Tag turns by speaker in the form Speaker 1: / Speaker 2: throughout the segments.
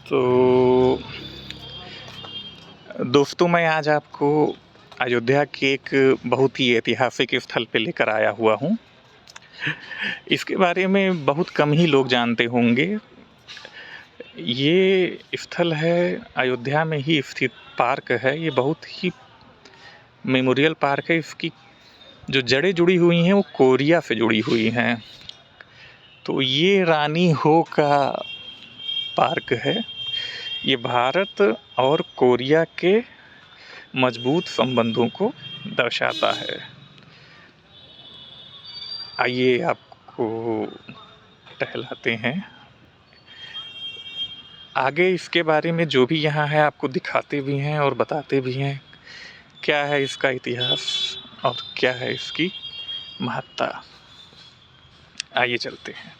Speaker 1: तो दोस्तों, मैं आज आपको अयोध्या के एक बहुत ही ऐतिहासिक स्थल पे लेकर आया हुआ हूँ। इसके बारे में बहुत कम ही लोग जानते होंगे। ये स्थल है अयोध्या में ही स्थित पार्क है। ये बहुत ही मेमोरियल पार्क है। इसकी जो जड़ें जुड़ी हुई हैं वो कोरिया से जुड़ी हुई हैं। तो ये रानी हो का पार्क है। ये भारत और कोरिया के मजबूत संबंधों को दर्शाता है। आइए आपको टहलाते हैं। आगे इसके बारे में जो भी यहाँ है आपको दिखाते भी हैं और बताते भी हैं क्या है इसका इतिहास और क्या है इसकी महत्ता। आइए चलते हैं।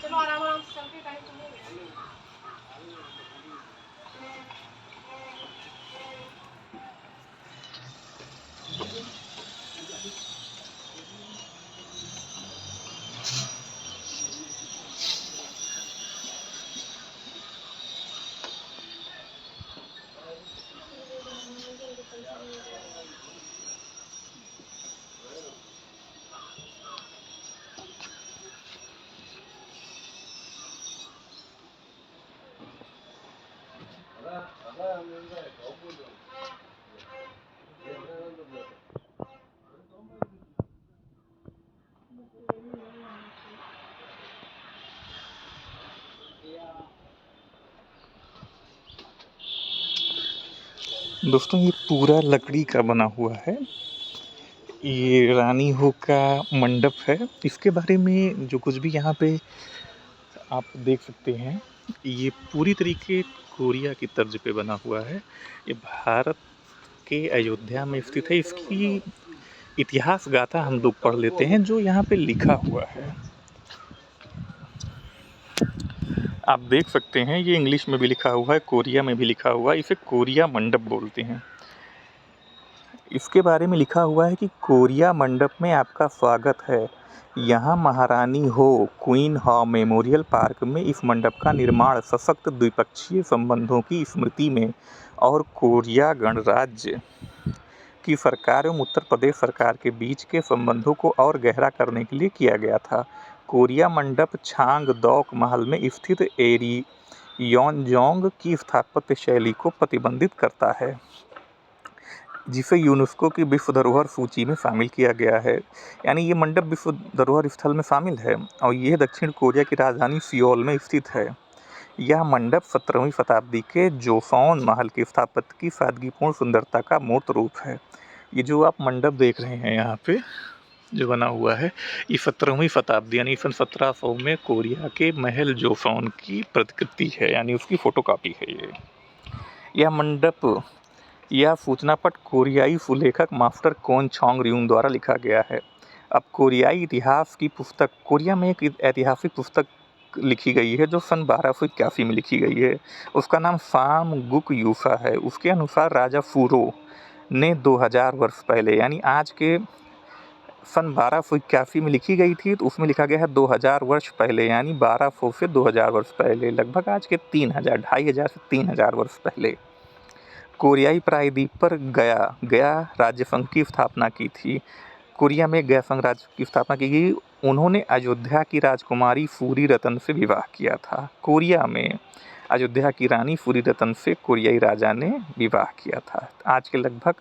Speaker 2: चलो आराम आराम से चलते टाइम तो
Speaker 1: दोस्तों ये पूरा लकड़ी का बना हुआ है। ये रानी हो का मंडप है। इसके बारे में जो कुछ भी यहाँ पे आप देख सकते हैं, ये पूरी तरीके कोरिया की तर्ज पे बना हुआ है। ये भारत के अयोध्या में स्थित है। इसकी इतिहास गाथा हम लोग पढ़ लेते हैं जो यहाँ पे लिखा हुआ है। आप देख सकते हैं ये इंग्लिश में भी लिखा हुआ है, कोरिया में भी लिखा हुआ है। इसे कोरिया मंडप बोलते हैं। इसके बारे में लिखा हुआ है कि कोरिया मंडप में आपका स्वागत है। यहाँ महारानी हो क्वीन हॉ मेमोरियल पार्क में इस मंडप का निर्माण सशक्त द्विपक्षीय संबंधों की स्मृति में और कोरिया गणराज्य की सरकार एवं उत्तर प्रदेश सरकार के बीच के संबंधों को और गहरा करने के लिए किया गया था। कोरिया मंडप छांगदौक महल में स्थित एरियोंजोंग की स्थापत्य शैली को प्रतिबंधित करता है, जिसे यूनेस्को की विश्व धरोहर सूची में शामिल किया गया है। यानी ये मंडप विश्व धरोहर स्थल में शामिल है और यह दक्षिण कोरिया की राजधानी सियोल में स्थित है। यह मंडप 17वीं शताब्दी के जोसॉन महल की स्थापत्य की सादगीपूर्ण सुंदरता का मूर्त रूप है। ये जो आप मंडप देख रहे हैं यहाँ पे जो बना हुआ है, ये 17वीं शताब्दी यानी सन 1700 में कोरिया के महल जोसॉन की प्रतिकृति है, यानी उसकी फोटोकॉपी है ये। यह मंडप यह सूचना पट कोरियाई सुलेखक मास्टर कोन छोंग रियून द्वारा लिखा गया है। अब कोरियाई इतिहास की पुस्तक, कोरिया में एक ऐतिहासिक पुस्तक लिखी गई है जो सन 1281 में लिखी गई है। उसका नाम साम गुक यूफा है। उसके अनुसार राजा फूरो ने 2000 वर्ष पहले, यानी आज के सन 1281 में लिखी गई थी, तो उसमें लिखा गया है 2000 वर्ष पहले, यानी 1200 से 2000 वर्ष पहले, लगभग आज के 3000, 2500 से 3000 वर्ष पहले कोरियाई प्रायद्वीप पर गया राज्य संघ की स्थापना की थी। कोरिया में गया संघ राज्य की स्थापना की गई। उन्होंने अयोध्या की राजकुमारी सूरी रतन से विवाह किया था। कोरिया में अयोध्या की रानी सूरी रतन से कोरियाई राजा ने विवाह किया था, आज के लगभग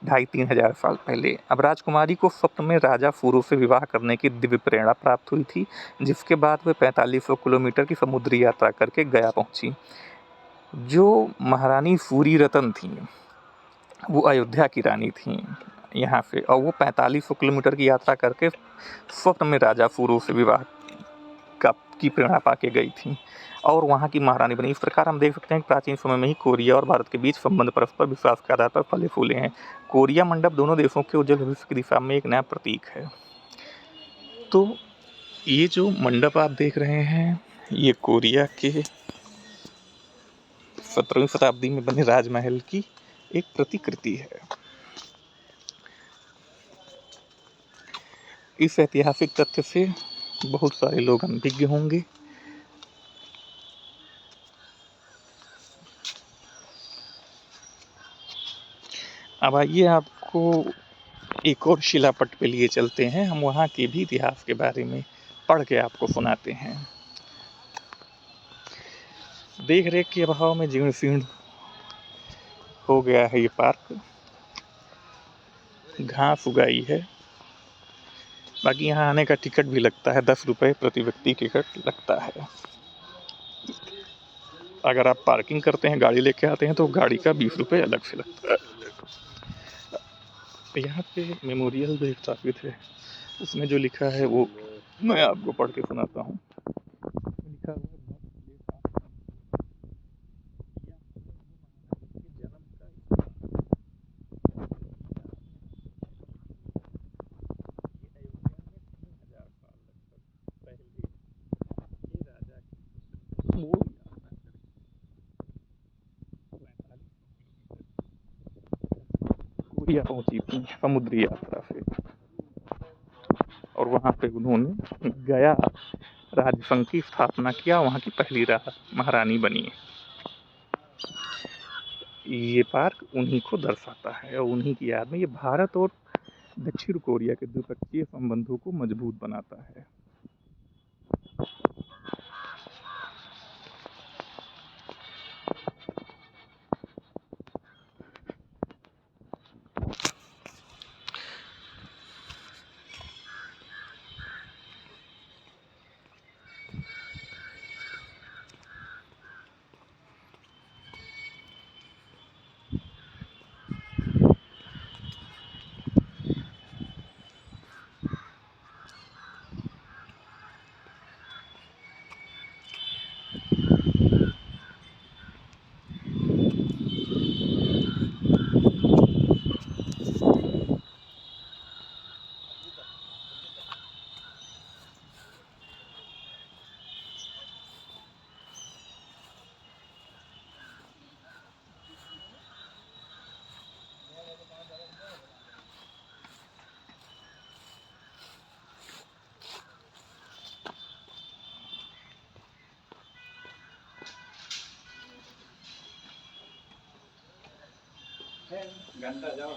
Speaker 1: 2500-3000 साल पहले। अब राजकुमारी को स्वप्न में राजा फूरो से विवाह करने की दिव्य प्रेरणा प्राप्त हुई थी, जिसके बाद वे 4500 किलोमीटर की समुद्री यात्रा करके गया पहुंची। जो महारानी सूरी रतन थी वो अयोध्या की रानी थी यहाँ से, और वो 4500 किलोमीटर की यात्रा करके स्वप्न में राजा फूरो से विवाह की प्रेरणा पा के गई थी और वहाँ की महारानी बनी। इस प्रकार हम देख सकते हैं कि प्राचीन समय में ही कोरिया और भारत के बीच संबंध परस्पर विश्वास के आधार पर फले फूले हैं। कोरिया मंडप दोनों देशों के उज्जवल भविष्य की दिशा में एक नया प्रतीक है। तो ये जो मंडप आप देख रहे हैं, ये कोरिया के 17वीं शताब्दी में बने राजमहल की एक प्रतिकृति है। इस ऐतिहासिक तथ्य से बहुत सारे लोग अनभिज्ञ होंगे। अब आइए आपको एक और शिलापट पे लिए चलते हैं। हम वहाँ के भी इतिहास के बारे में पढ़ के आपको सुनाते हैं। देख रेख के अभाव में जीर्ण शीर्ण हो गया है ये पार्क। घास उगाई है। बाकी यहाँ आने का टिकट भी लगता है, 10 रुपये प्रति व्यक्ति टिकट लगता है। अगर आप पार्किंग करते हैं, गाड़ी लेके आते हैं, तो गाड़ी का 20 रुपये अलग से लगता है। यहाँ पे मेमोरियल भी स्थापित है, उसमें जो लिखा है वो मैं आपको पढ़ के सुनाता हूँ। लिखा हुआ कोरिया पहुंची थी समुद्री यात्रा से, और वहाँ पे उन्होंने गया राजसंघ की स्थापना किया, वहाँ की पहली महारानी बनी। ये पार्क उन्हीं को दर्शाता है और उन्हीं की याद में ये भारत और दक्षिण कोरिया के द्विपक्षीय संबंधों को मजबूत बनाता है।
Speaker 3: घंटा जाओ